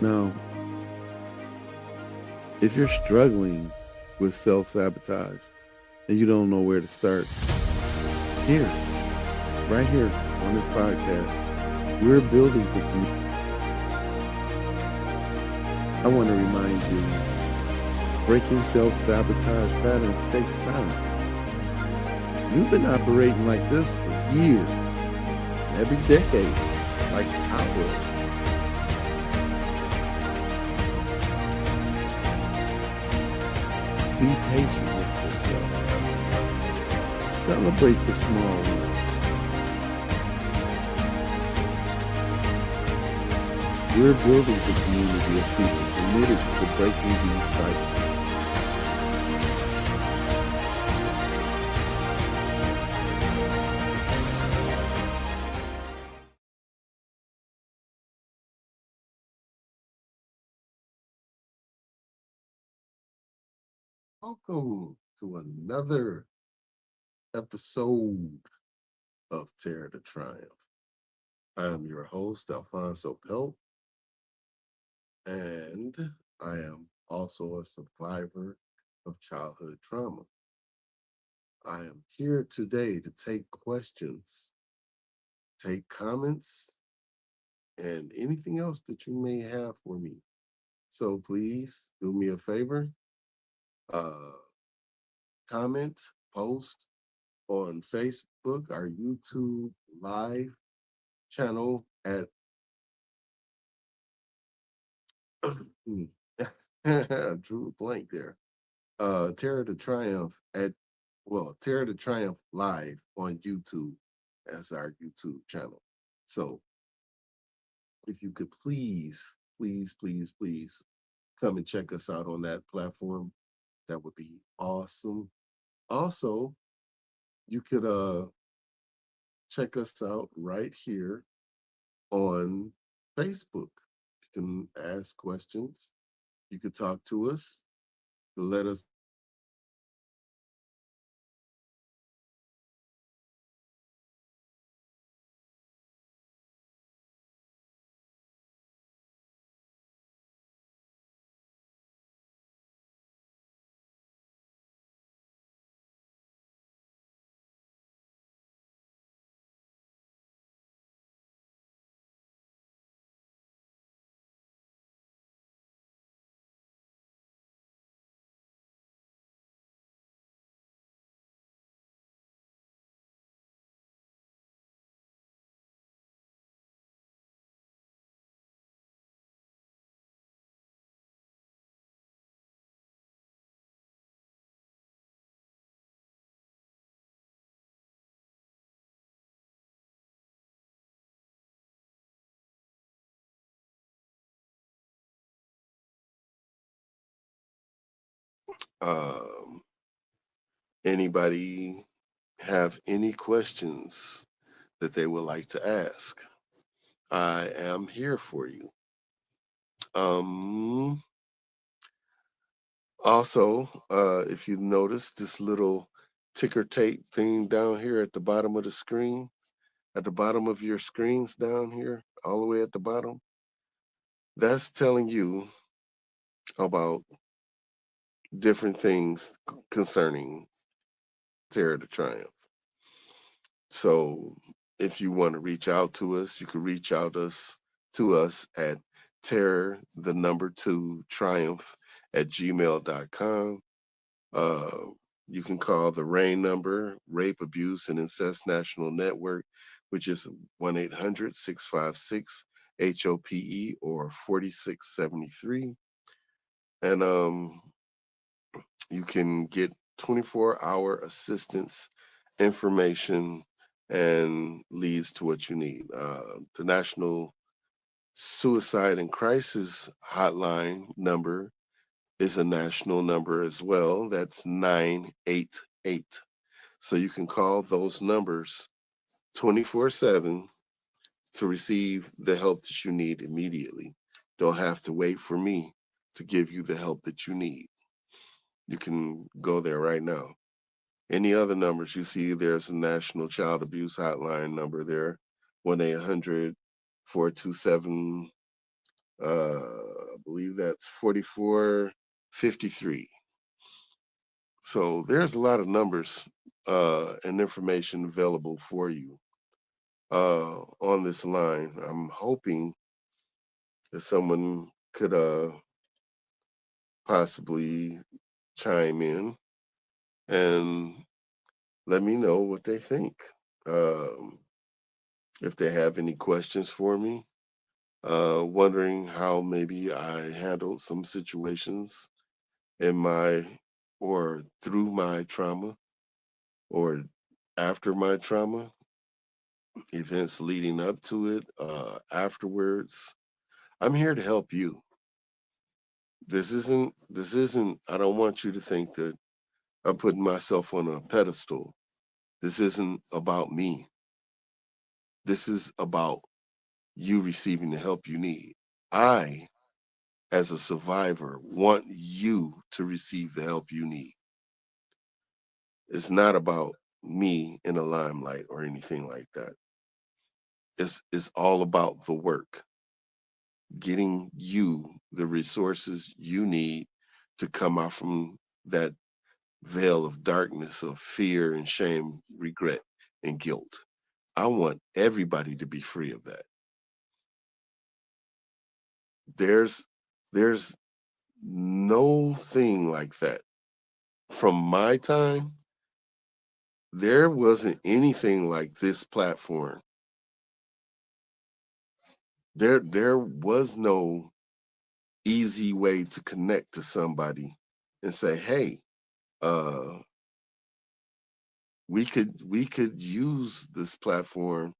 Now, if you're struggling with self-sabotage and you don't know where to start, here, right here on this podcast, we're building the community. I want to remind you, breaking self-sabotage patterns takes time. You've been operating like this for years, every decade, like hours. Be patient with yourself. Celebrate the small wins. We're building a community of people committed to breaking these cycles. Welcome to another episode of Terror to Triumph. I am your host, Alfonso Pelt, and I am also a survivor of childhood trauma. I am here today to take questions, take comments, and anything else that you may have for me. So please do me a favor, uh, comment, post on Facebook, our YouTube live channel at I drew a blank there. Terror to Triumph at Terror to Triumph live on YouTube as our YouTube channel. So if you could please come and check us out on that platform, that would be awesome. Also, you could check us out right here on Facebook. You can ask questions. You could talk to us. Let us um, anybody have any questions that they would like to ask. I am here for you. Um, Also, if you notice this little ticker tape thing down here at the bottom of the screen, at the bottom of your screens down here, all the way at the bottom, that's telling you about different things concerning Terror to Triumph. So if you want to reach out to us, you can reach out us to us at terror the number two triumph at gmail.com. Uh, you can call the RAIN number, Rape, Abuse, and Incest National Network, which is 1-800-656-HOPE or 4673. And you can get 24-hour assistance information and leads to what you need. The National Suicide and Crisis Hotline number is a national number as well. That's 988. So you can call those numbers 24/7 to receive the help that you need immediately. Don't have to wait for me to give you the help that you need. You can go there right now. Any other numbers you see, there's a National Child Abuse Hotline number there, 1-800-427-0000. I believe that's 4453. So there's a lot of numbers and information available for you on this line. I'm hoping that someone could possibly chime in and let me know what they think. Um, if they have any questions for me, wondering how maybe I handled some situations in my or through my trauma or after my trauma, events leading up to it, afterwards. I'm here to help you. This isn't I don't want you to think that I'm putting myself on a pedestal. This isn't about me. This is about you receiving the help you need. I, as a survivor, want you to receive the help you need. It's not about me in the limelight or anything like that. It's all about the work, getting you the resources you need to come out from that veil of darkness of fear and shame, regret and guilt. I want everybody to be free of that. There's there's no thing like that. From my time, there wasn't anything like this platform. There was no easy way to connect to somebody and say, "Hey, uh we could use this platform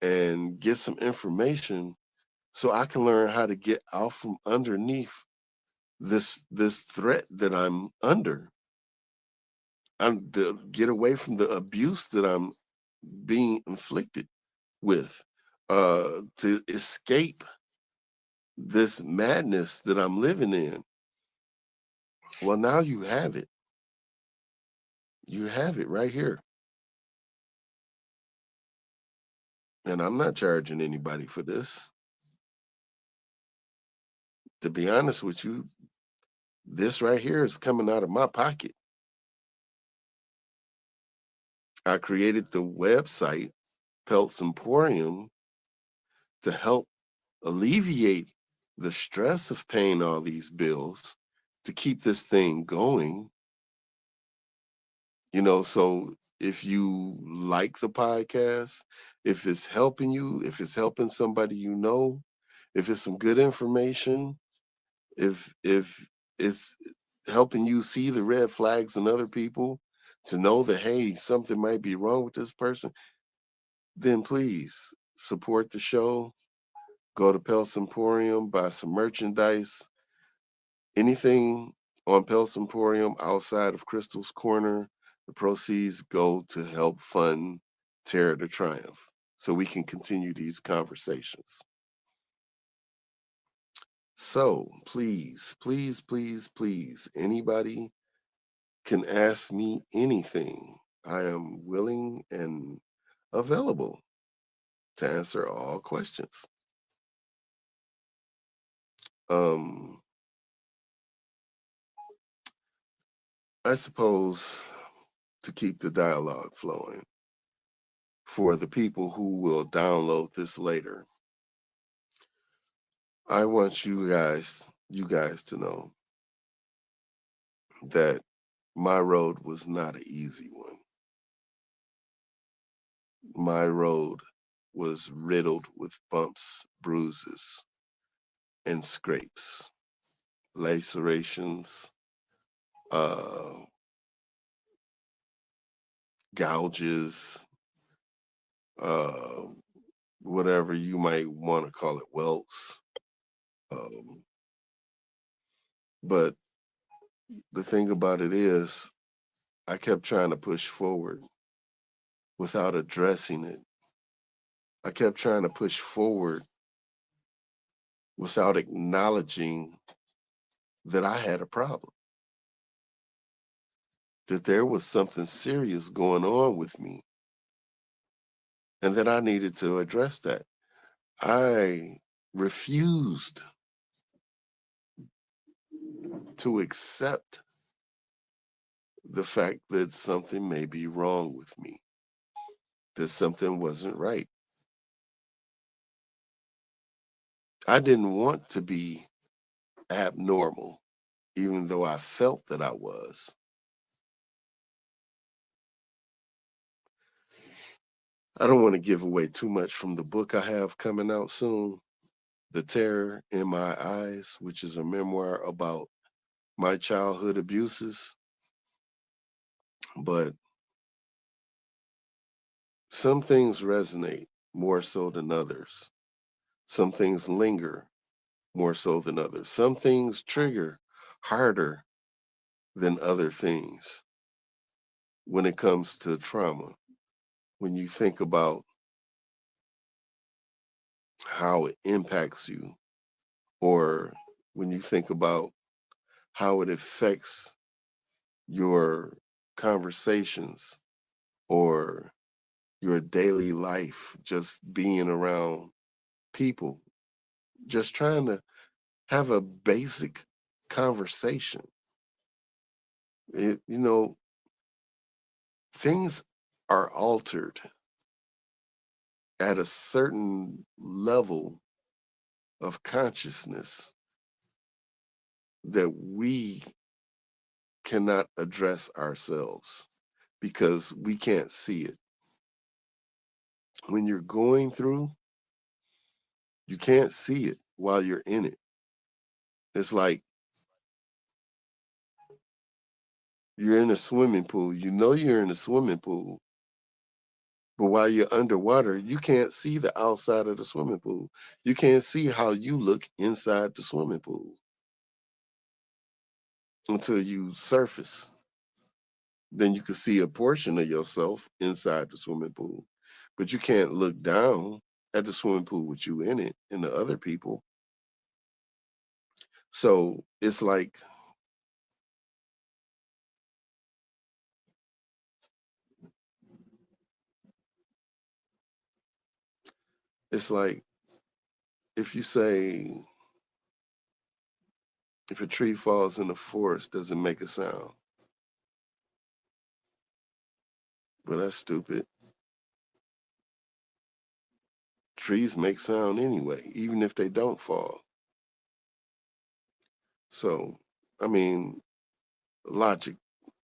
and get some information so I can learn how to get out from underneath this threat that I'm under. I'm to get away from the abuse that I'm being inflicted with, to escape this madness that I'm living in." Well, now you have it. You have it right here. And I'm not charging anybody for this. To be honest with you, this right here is coming out of my pocket. I created the website, Pelts Emporium, to help alleviate the stress of paying all these bills to keep this thing going. So if you like the podcast, if it's helping you, if it's helping somebody if it's some good information, if it's helping you see the red flags in other people to know that, hey, something might be wrong with this person, then please support the show. Go to Pels Emporium, buy some merchandise. Anything on Pels Emporium outside of Crystal's Corner, the proceeds go to help fund Terror to Triumph so we can continue these conversations. So please, please, please, please, anybody can ask me anything. I am willing and available to answer all questions. Um, I suppose to keep the dialogue flowing for the people who will download this later, I want you guys to know that my road was not an easy one. My road was riddled with bumps, bruises, and scrapes, lacerations, uh, gouges, uh, whatever you might want to call it, welts. Um, but the thing about it is, I kept trying to push forward without addressing it. I kept trying to push forward without acknowledging that I had a problem, that there was something serious going on with me, and that I needed to address that. I refused. to accept the fact that something may be wrong with me, that something wasn't right. I didn't want to be abnormal, even though I felt that I was. I don't want to give away too much from the book I have coming out soon, The Terror in My Eyes, which is a memoir about my childhood abuses. But some things resonate more so than others. Some things linger more so than others. Some things trigger harder than other things when it comes to trauma. When you think about how it impacts you, or when you think about how it affects your conversations or your daily life, just being around people, just trying to have a basic conversation. You know, things are altered at a certain level of consciousness that we cannot address ourselves because we can't see it. When you're going through, you can't see it while you're in it. It's like you're in a swimming pool. You know you're in a swimming pool, but while you're underwater, you can't see the outside of the swimming pool. You can't see how you look inside the swimming pool until you surface. Then you can see a portion of yourself inside the swimming pool, but you can't look down at the swimming pool with you in it and the other people. So it's like if you say if a tree falls in the forest, does it make a sound? Well, that's stupid. Trees make sound anyway, even if they don't fall. So, I mean, logic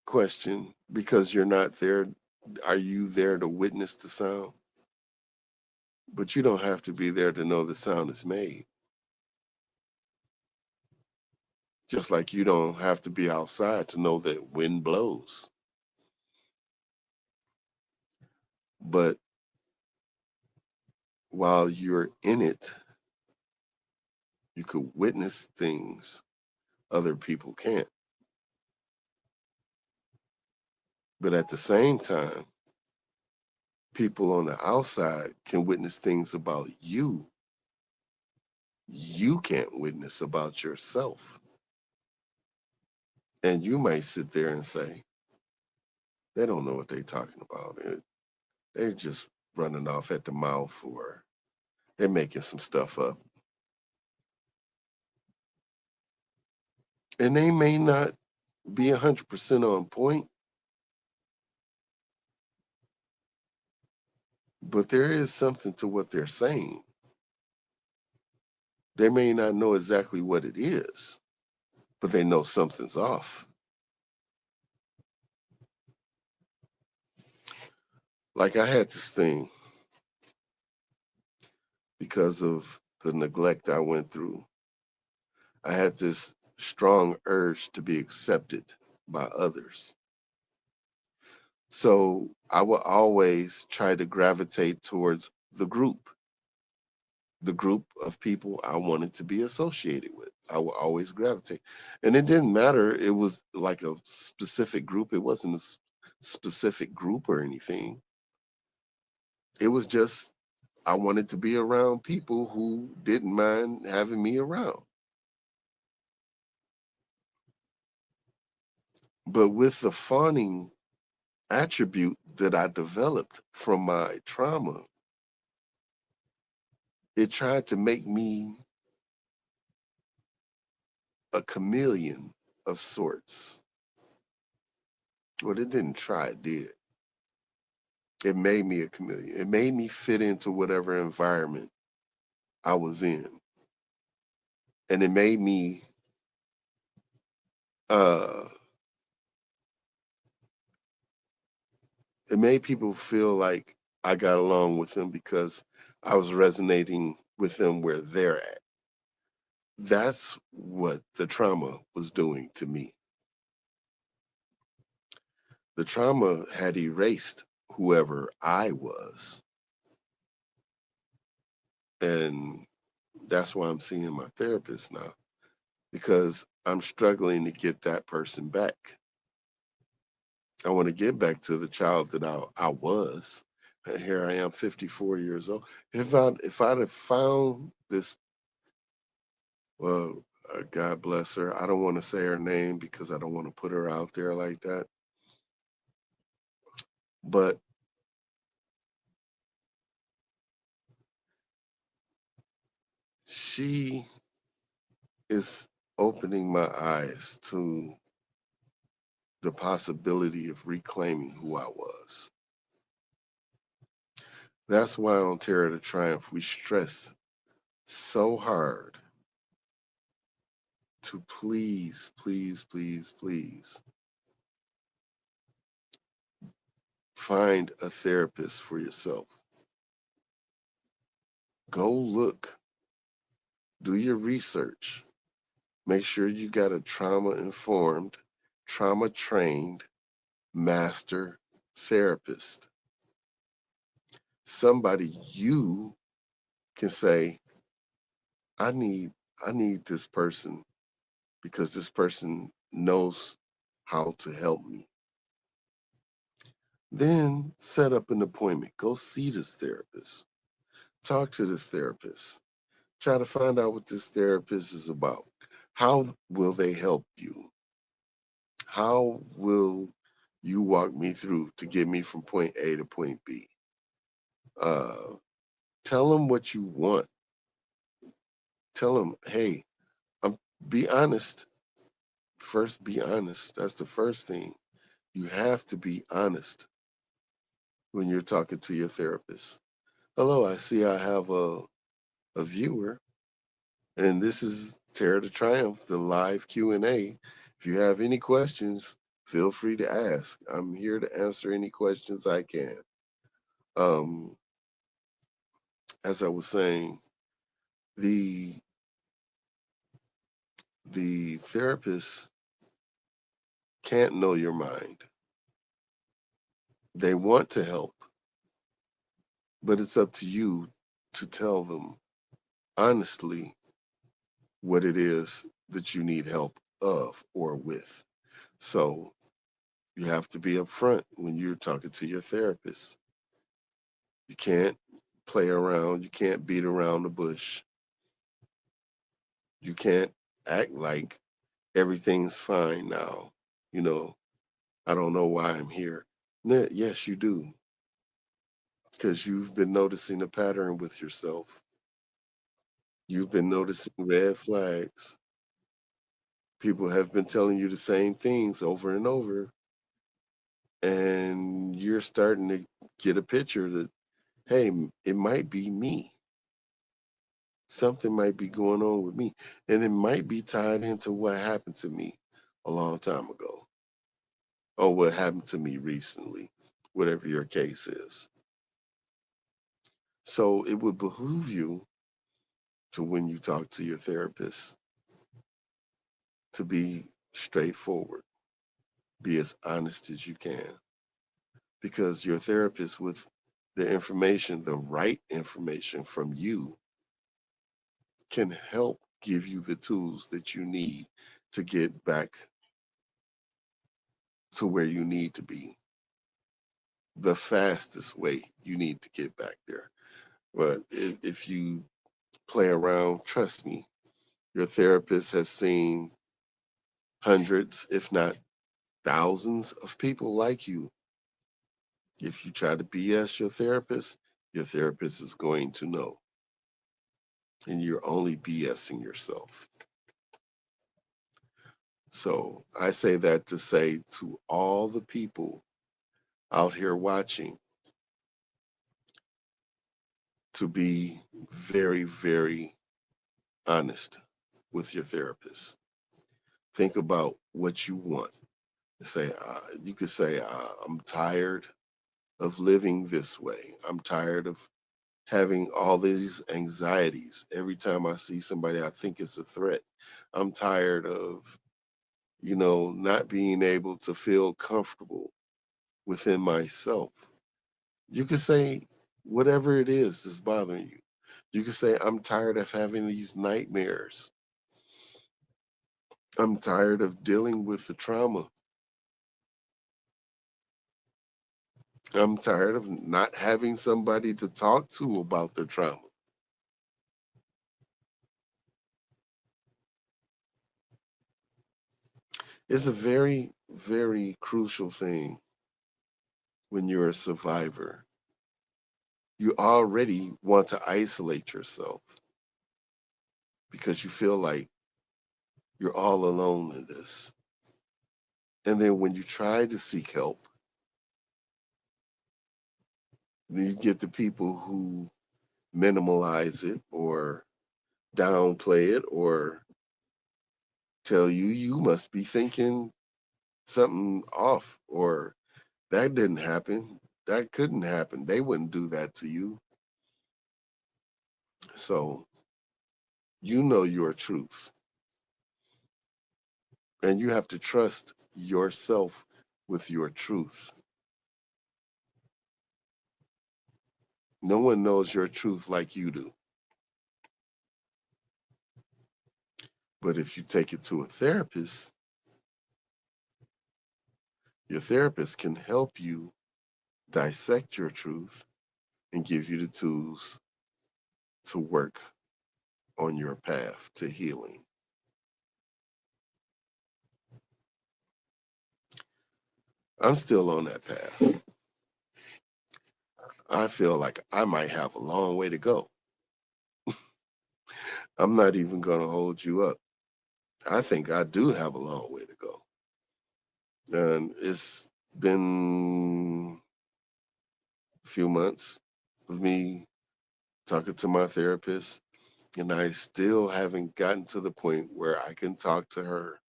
question, because you're not there, are you there to witness the sound? But you don't have to be there to know the sound is made. Just like you don't have to be outside to know that wind blows. But while you're in it, you could witness things other people can't. But at the same time, people on the outside can witness things about you can't witness about yourself. And you might sit there and say, they don't know what they're talking about. They're just running off at the mouth, or they're making some stuff up. And they may not be 100% on point, but there is something to what they're saying. They may not know exactly what it is, but they know something's off. Like I had this thing because of the neglect I went through. I had this strong urge to be accepted by others. So I would always try to gravitate towards the group of people I wanted to be associated with. I would always gravitate. And it didn't matter. It was like a specific group. It wasn't a specific group or anything. It was just I wanted to be around people who didn't mind having me around. But with the fawning attribute that I developed from my trauma, it tried to make me a chameleon of sorts. Well, it didn't try, it did. It made me a chameleon. It made me fit into whatever environment I was in. And uh it made people feel like I got along with them because I was resonating with them where they're at. That's what the trauma was doing to me. The trauma had erased whoever I was. And that's why I'm seeing my therapist now because I'm struggling to get that person back. I want to get back to the child that I was. And here I am, 54 years old. If I'd have found this, well, God bless her. I don't want to say her name because I don't want to put her out there like that. But she is opening my eyes to the possibility of reclaiming who I was. That's why on Terror to Triumph, we stress so hard to please, please, please, please find a therapist for yourself. Go look, do your research. Make sure you got a trauma informed, trauma trained master therapist. Somebody you can say, I need I need this person because this person knows how to help me. Then set up an appointment. Go see this therapist. Talk to this therapist. Try to find out what this therapist is about. How will they help you? How will you walk me through to get me from point A to point B? Uh, tell them what you want. Tell them, hey, be honest. First, be honest. That's the first thing. You have to be honest when you're talking to your therapist. Hello, I see I have a viewer, and this is Terror to Triumph, the live Q&A. If you have any questions, feel free to ask. I'm here to answer any questions I can. Um, as I was saying, the the therapist can't know your mind. They want to help, but it's up to you to tell them honestly what it is that you need help of or with. So you have to be upfront when you're talking to your therapist. You can't play around. You can't beat around the bush. You can't act like everything's fine now. You know, I don't know why I'm here. Yes, you do, because you've been noticing a pattern with yourself. You've been noticing red flags. People have been telling you the same things over and over, and you're starting to get a picture that, hey, it might be me. Something might be going on with me, and it might be tied into what happened to me a long time ago or what happened to me recently, whatever your case is. So it would behoove you to, when you talk to your therapist, to be straightforward, be as honest as you can, because your therapist, with the information, the right information from you, can help give you the tools that you need to get back to where you need to be, the fastest way you need to get back there. But if you play around, trust me, your therapist has seen hundreds, if not thousands, of people like you. If you try to BS your therapist is going to know, and you're only BSing yourself. So I say that to say to all the people out here watching to be very, very honest with your therapist. Think about what you want. You could say, I'm tired of living this way. I'm tired of having all these anxieties. Every time I see somebody I think is a threat, I'm tired of, not being able to feel comfortable within myself. You could say whatever it is that's bothering you. You could say, I'm tired of having these nightmares. I'm tired of dealing with the trauma. I'm tired of not having somebody to talk to about the trauma. It's a very, very crucial thing when you're a survivor. You already want to isolate yourself because you feel like you're all alone in this. And then when you try to seek help, then you get the people who minimalize it or downplay it or tell you you must be thinking something off or that didn't happen. That couldn't happen. They wouldn't do that to you. So you know your truth and you have to trust yourself with your truth. No one knows your truth like you do. But if you take it to a therapist, your therapist can help you dissect your truth and give you the tools to work on your path to healing. I'm still on that path. I feel like I might have a long way to go. I'm not even going to hold you up. I think I do have a long way to go. And it's been a few months of me talking to my therapist, and I still haven't gotten to the point where I can talk to her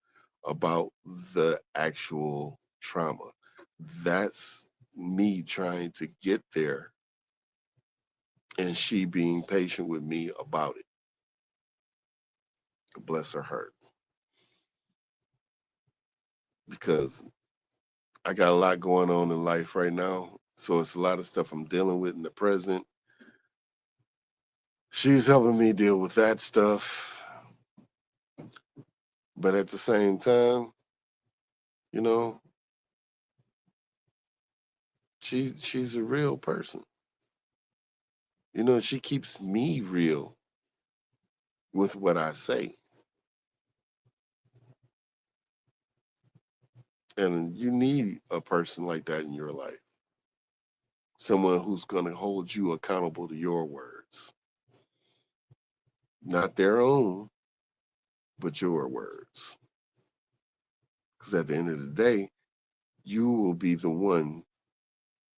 about the actual trauma. That's me trying to get there and she being patient with me about it. Bless her heart. Because I got a lot going on in life right now. So it's a lot of stuff I'm dealing with in the present. She's helping me deal with that stuff. But at the same time, you know, she's a real person. She keeps me real with what I say. And you need a person like that in your life. Someone who's going to hold you accountable to your words. Not their own, but your words. Because at the end of the day, you will be the one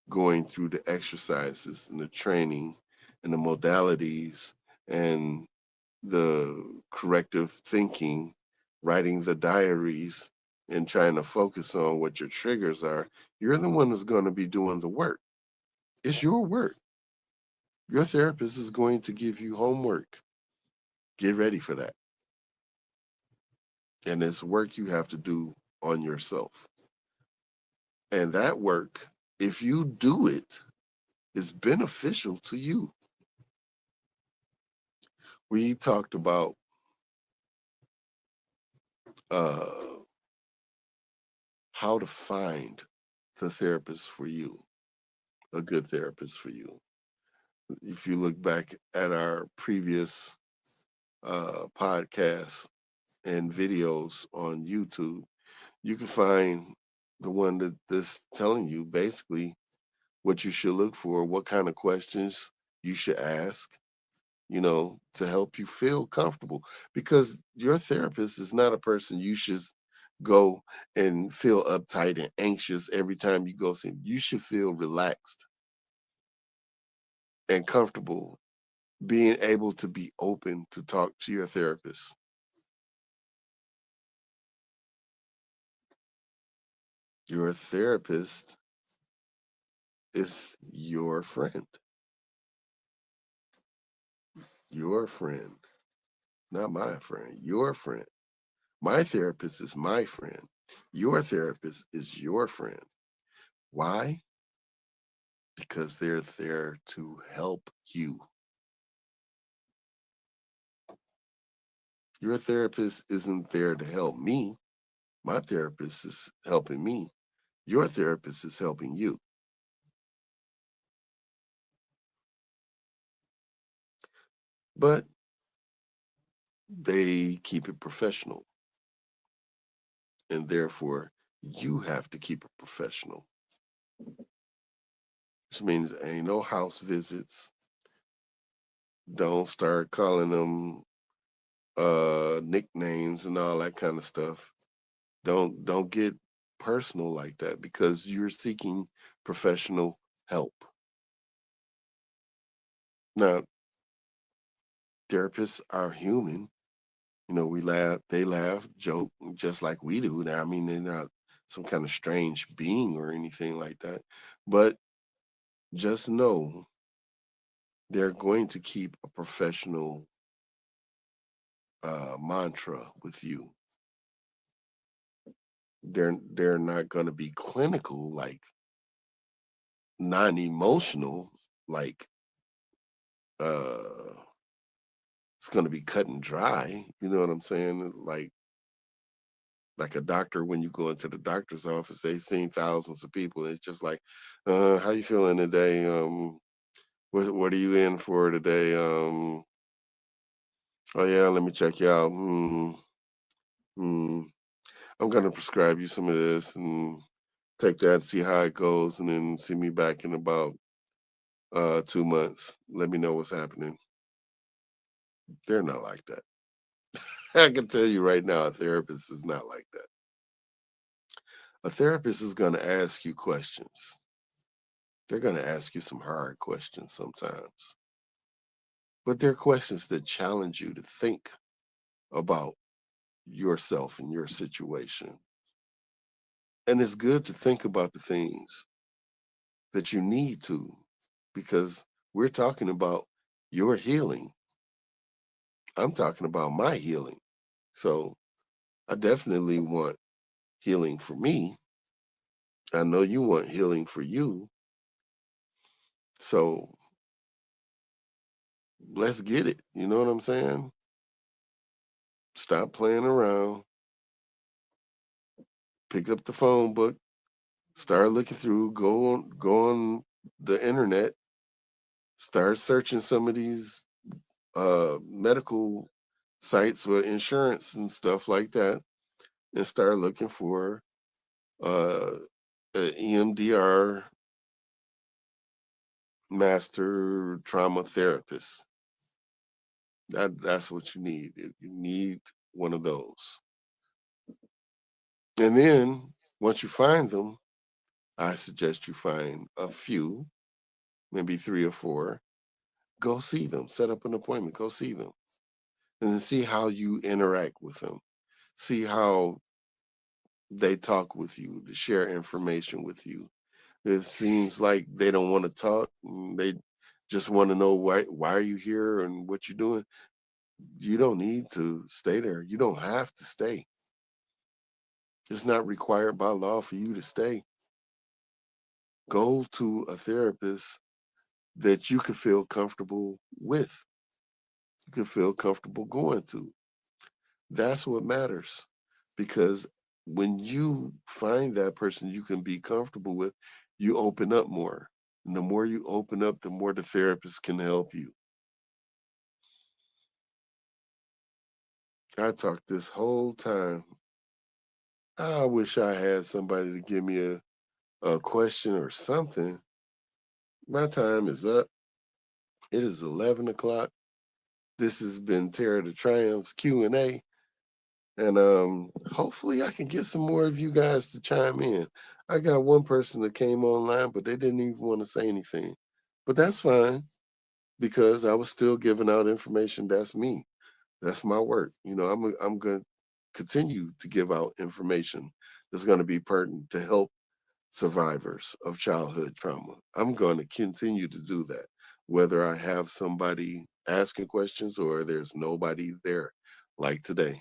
going through the exercises and the training and the modalities and the corrective thinking, writing the diaries and trying to focus on what your triggers are. You're the one that's going to be doing the work. It's your work. Your therapist is going to give you homework. Get ready for that. And it's work you have to do on yourself. And that work, if you do it, is beneficial to you. We talked about uh, how to find the therapist for you, a good therapist for you. If you look back at our previous podcasts and videos on YouTube, you can find the one that's telling you basically what you should look for, what kind of questions you should ask, to help you feel comfortable. Because your therapist is not a person you should go and feel uptight and anxious every time you go see them. You should feel relaxed and comfortable being able to be open to talk to your therapist. Your therapist is your friend. Your friend, not my friend, your friend. My therapist is my friend. Your therapist is your friend. Why? Because they're there to help you. Your therapist isn't there to help me. My therapist is helping me. Your therapist is helping you. But they keep it professional. And therefore, you have to keep it professional. Which means ain't no house visits. Don't start calling them nicknames and all that kind of stuff. Don't get personal like that because you're seeking professional help. Now, therapists are human. You know, we laugh, they laugh, joke just like we do. Now, I mean, they're not some kind of strange being or anything like that. But just know they're going to keep a professional mantra with you. They're not going to be clinical, like non-emotional, like uh it's going to be cut and dry. You know what I'm saying? Like a doctor, when you go into the doctor's office, they've seen thousands of people. It's just like, how you feeling today? What are you in for today? Oh yeah, let me check you out. Hmm. I'm gonna prescribe you some of this and take that, see how it goes, and then see me back in about 2 months. Let me know what's happening. They're not like that. I can tell you right now, a therapist is not like that. A therapist is gonna ask you questions. They're gonna ask you some hard questions sometimes, but they're questions that challenge you to think about yourself and your situation. And it's good to think about the things that you need to, because we're talking about your healing. I'm talking about my healing. So I definitely want healing for me. I know you want healing for you. So let's get it. You know what I'm saying? Stop playing around. Pick up the phone book. Start looking through. Go on the internet. Start searching some of these medical sites with insurance and stuff like that, and start looking for uh, an EMDR master trauma therapist. That's what you need. You need one of those. And then once you find them, I suggest you find a few, maybe 3 or 4. Go see them. Set up an appointment. Go see them, and then see how you interact with them. See how they talk with you, to share information with you. It seems like they don't want to talk. They just want to know why are you here and what you're doing. You don't need to stay there. You don't have to stay. It's not required by law for you to stay. Go to a therapist that you can feel comfortable with. You can feel comfortable going to. That's what matters. Because when you find that person you can be comfortable with, you open up more. And the more you open up, the more the therapist can help you. I talked this whole time. I wish I had somebody to give me a question or something. My time is up. It is 11 o'clock. This has been Terror to Triumph's Q&A. And hopefully I can get some more of you guys to chime in. I got one person that came online, but they didn't even want to say anything. But that's fine because I was still giving out information. That's me. That's my work. I'm going to continue to give out information that's going to be pertinent to help survivors of childhood trauma. I'm going to continue to do that, whether I have somebody asking questions or there's nobody there like today.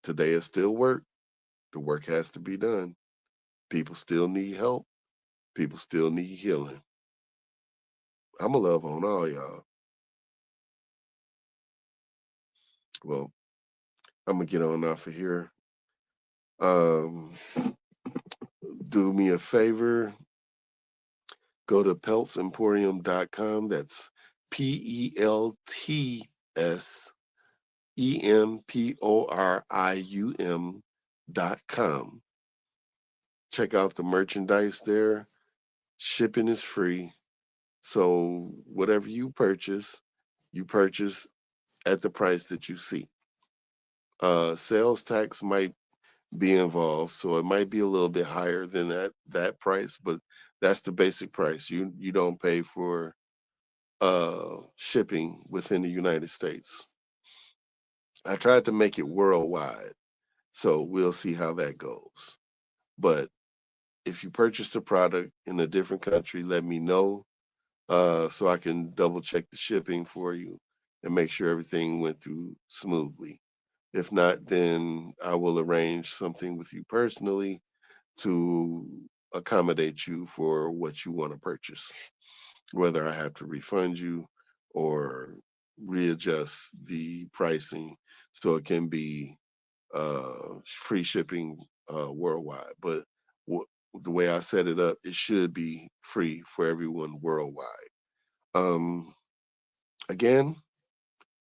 Today is still work. The work has to be done. People still need help. People still need healing. I'm going to love on all y'all. Well, I'm going to get on off of here. Um, do me a favor, go to peltsemporium.com. That's PELTSEMPORIUM.com. Check out the merchandise there. Shipping is free. So whatever you purchase at the price that you see. Sales tax might be involved, so it might be a little bit higher than that price, but that's the basic price. You don't pay for shipping within the United States. I tried to make it worldwide, so we'll see how that goes. But if you purchase the product in a different country, let me know so I can double check the shipping for you and make sure everything went through smoothly. If not, then I will arrange something with you personally to accommodate you for what you want to purchase, whether I have to refund you or readjust the pricing so it can be free shipping worldwide. But the way I set it up, it should be free for everyone worldwide. Um, Again,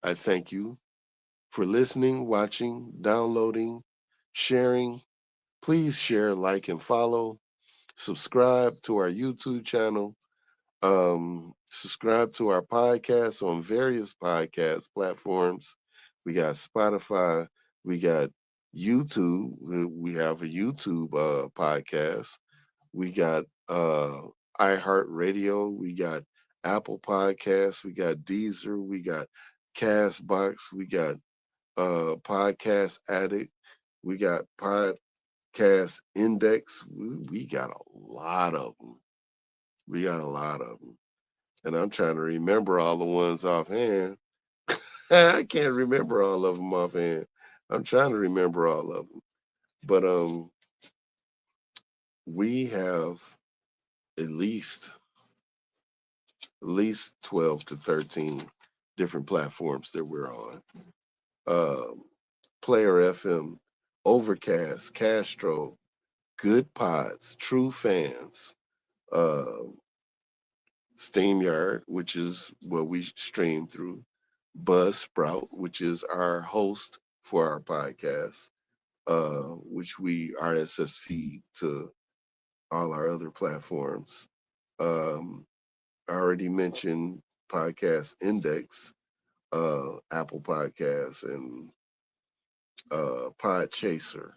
I thank you for listening, watching, downloading, sharing. Please share, like, and follow. Subscribe to our YouTube channel. Subscribe to our podcast on various podcast platforms. We got Spotify. We got YouTube. We have a YouTube podcast. We got iHeartRadio. We got Apple Podcasts. We got Deezer. We got Castbox. We got Podcast Addict. We got Podcast Index. We got a lot of them. We got a lot of them. And I'm trying to remember all the ones offhand. I can't remember all of them offhand. I'm trying to remember all of them. But we have at least 12 to 13 different platforms that we're on. Um, Player FM, Overcast, Castro, Good Pods, True Fans, uh, StreamYard, which is what we stream through, Buzzsprout, which is our host for our podcast, which we RSS feed to all our other platforms. Um, I already mentioned Podcast Index, Apple Podcasts, and Pod Chaser.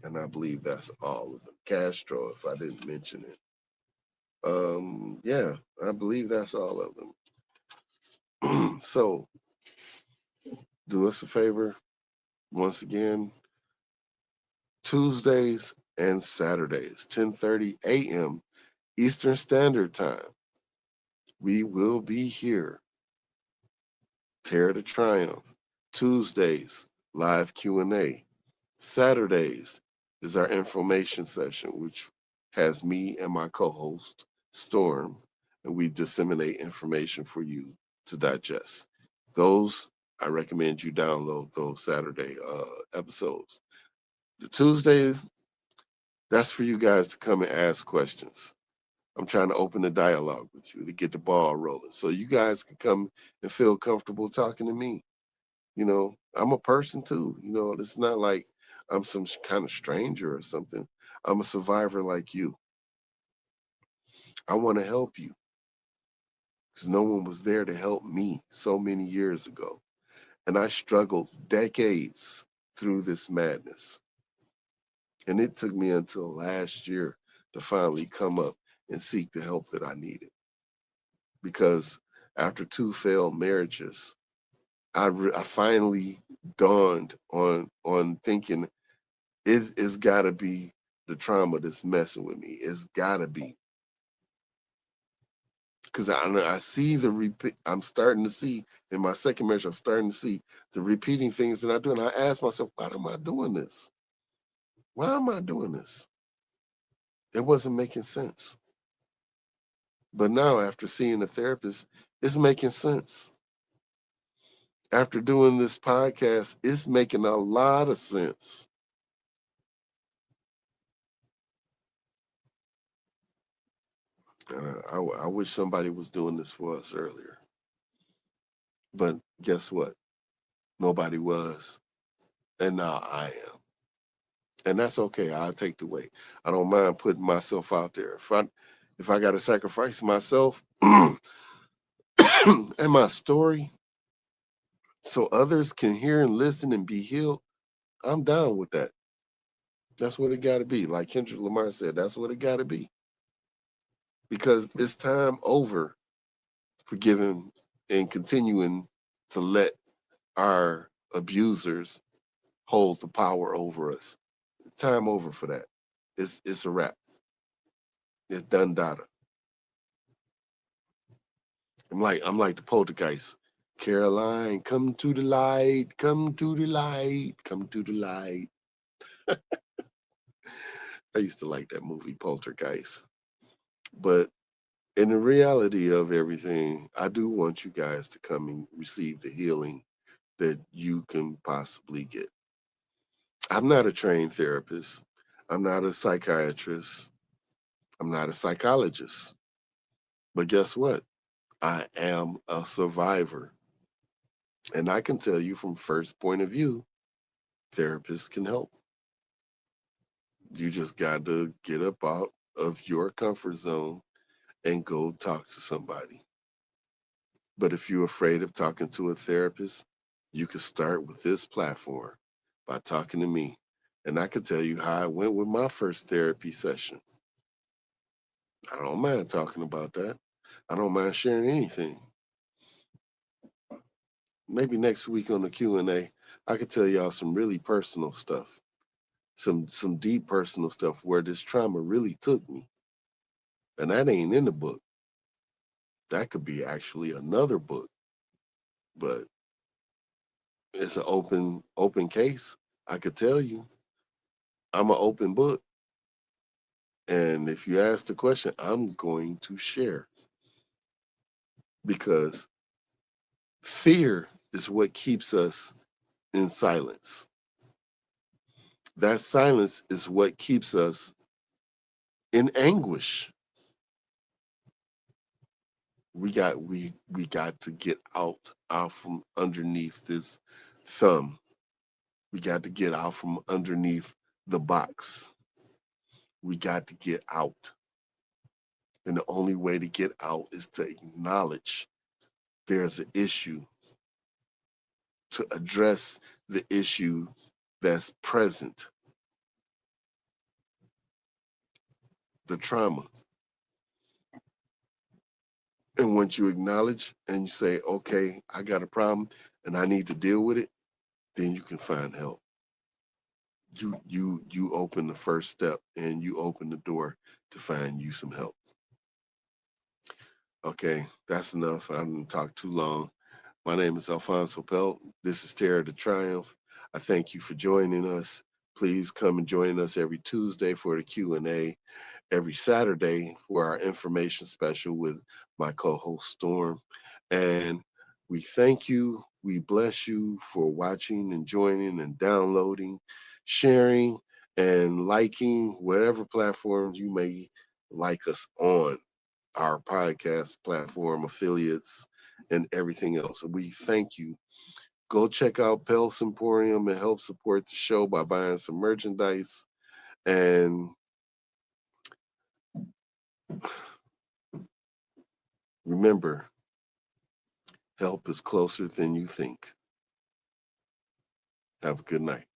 And I believe that's all of them. Castro, if I didn't mention it. Yeah, I believe that's all of them. So do us a favor once again. Tuesdays and Saturdays, 10:30 a.m. Eastern Standard Time. We will be here. Tear to Triumph. Tuesdays, live Q&A. Saturdays is our information session, which has me and my co-host, Storm, and we disseminate information for you to digest. Those, I recommend you download those Saturday episodes. The Tuesdays, that's for you guys to come and ask questions. I'm trying to open the dialogue with you to get the ball rolling so you guys can come and feel comfortable talking to me. I'm a person too. It's not like I'm some kind of stranger or something. I'm a survivor like you. I want to help you because no one was there to help me so many years ago. And I struggled decades through this madness. And it took me until last year to finally come up and seek the help that I needed. Because after two failed marriages, I finally dawned on thinking it's got to be the trauma that's messing with me. It's got to be because I see the repeat. I'm starting to see in my second marriage. I'm starting to see the repeating things that I do, and I ask myself, why am I doing this? Why am I doing this? It wasn't making sense. But now, after seeing a therapist, it's making sense. After doing this podcast, it's making a lot of sense. I wish somebody was doing this for us earlier. But guess what? Nobody was. And now I am. And that's okay. I'll take the weight. I don't mind putting myself out there. If I gotta sacrifice myself and my story so others can hear and listen and be healed, I'm down with that. That's what it gotta be. Like Kendrick Lamar said, that's what it gotta be. Because it's time over for giving and continuing to let our abusers hold the power over us. Time over for that. It's a wrap. It's done data. I'm like the poltergeist. Caroline, come to the light, come to the light, come to the light. I used to like that movie Poltergeist. But in the reality of everything, I do want you guys to come and receive the healing that you can possibly get. I'm not a trained therapist. I'm not a psychiatrist. I'm not a psychologist. But guess what? I am a survivor. And I can tell you from first point of view, therapists can help. You just got to get up out of your comfort zone and go talk to somebody. But if you're afraid of talking to a therapist, you can start with this platform by talking to me. And I can tell you how I went with my first therapy session. I don't mind talking about that. I don't mind sharing anything. Maybe next week on the Q&A, I could tell y'all some really personal stuff. Some deep personal stuff where this trauma really took me. And that ain't in the book. That could be actually another book, but it's an open case. I could tell you, I'm an open book, and if you ask the question, I'm going to share because fear is what keeps us in silence. That silence is what keeps us in anguish. We got to get out from underneath this thumb. We got to get out from underneath the box. We got to get out. And the only way to get out is to acknowledge there's an issue, to address the issue that's present, the trauma. And once you acknowledge and you say, okay, I got a problem and I need to deal with it, then you can find help. You open the first step and you open the door to find you some help. Okay, that's enough. I didn't talk too long. My name is Alfonso Pelt. This is Terror to Triumph. I thank you for joining us. Please come and join us every Tuesday for the Q&A, every Saturday for our information special with my co-host Storm. And we thank you. We bless you for watching and joining and downloading, sharing and liking whatever platforms you may like us on, our podcast platform affiliates and everything else. So we thank you. Go check out Pels Emporium and help support the show by buying some merchandise. And remember, help is closer than you think. Have a good night.